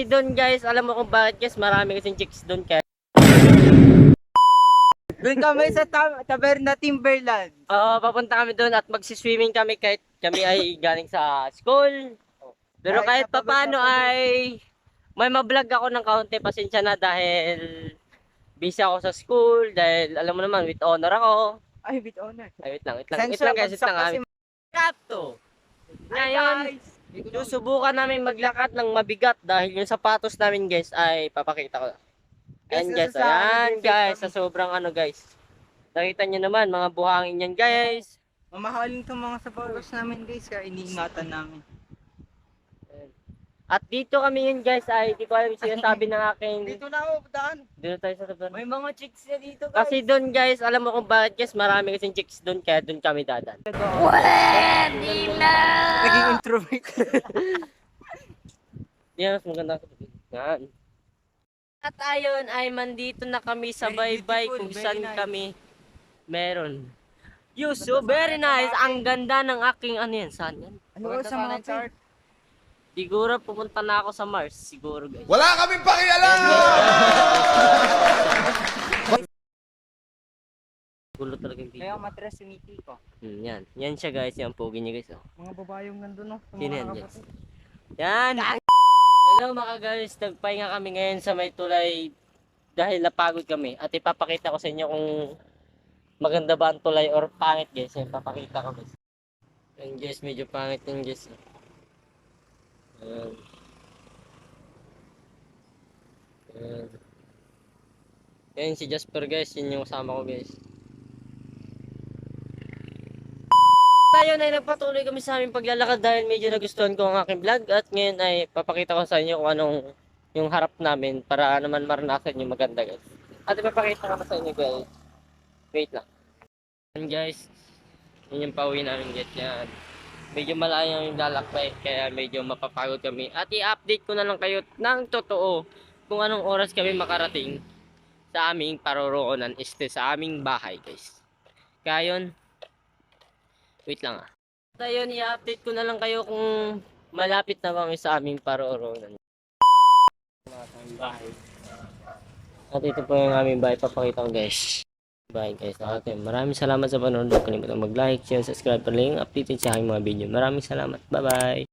Doon guys, alam mo kung bakit guys, marami kasing chicks doon kaya. Doon kami sa Taberna Timberland. Oo, papunta kami doon at magsiswimming kami kahit kami ay galing sa school. Pero kahit papaano ay may ma-vlog ako ng kaunti, pasensya na dahil busy ako sa school, dahil alam mo naman with honor ako. Ay, with honor. Ay, wait lang guys, wait lang kami. Kapto! Ngayon, susubukan namin maglakad ng mabigat dahil yung sapatos namin guys ay papakita ko. Ayan guys, ayan guys, sa sobrang ano guys. Nakita nyo naman, mga buhangin yan guys. Mamahalin itong mga sapatos namin guys, kaya iniingatan namin. At dito kami yun guys ay di ko alam yung sinasabi ng aking. Dito na ako, daan. Dito tayo sa tabi. May mga chicks na dito guys. Kasi doon guys, alam mo kung bakit guys, marami kasing chicks doon kaya doon kami dadan. Pwede na! Naging introvert. Yan, mas maganda. Yan. At ayon ay mandito na kami sa baybay kung saan kami meron. So very nice. Ang ganda ng aking ano yan. Saan yan? Ano sa mga chart? Siguro pumunta na ako sa Mars. Siguro guys. Wala kaming pakialam! Gulo talaga yung Kaya video. matras sumiti ko. Yan. Yan siya guys. Yan pogi niya guys. Oh. Mga babayong nandun no. Sino yan guys? Yan. Hello mga guys. Nagpahinga kami ngayon sa may tulay dahil napagod kami. At ipapakita ko sa inyo kung maganda ba ang tulay or pangit guys. Yan, papakita ko guys. Yan guys, medyo pangit yung guys. Ayan. Ayan. Yan si Jasper guys. Yun yung kasama ko guys. Tayo na nagpatuloy kami sa aming paglalakad dahil medyo nagustuhan ko ang aking vlog. At ngayon ay papakita ko sa inyo kung anong yung harap namin para naman maranasan yung maganda guys. At ipapakita ko sa inyo guys. Wait lang. Yan guys. Yun yung pauwi namin guys. Yan. Medyo malayo yung lalakbay kaya medyo mapapagod kami. At i-update ko na lang kayo ng totoo kung anong oras kami makarating sa aming paroroonan, sa aming bahay guys. Kaya yun, wait lang ah. At ayun, i-update ko na lang kayo kung malapit na kami sa aming paroroonan. Bahay. At ito po yung aming bahay, papakita ko guys. Bye guys. Okay, maraming salamat sa panonood. Huwag kalimutan mag-like, share, subscribe para lang updated sa aking mga video. Maraming salamat. Bye bye.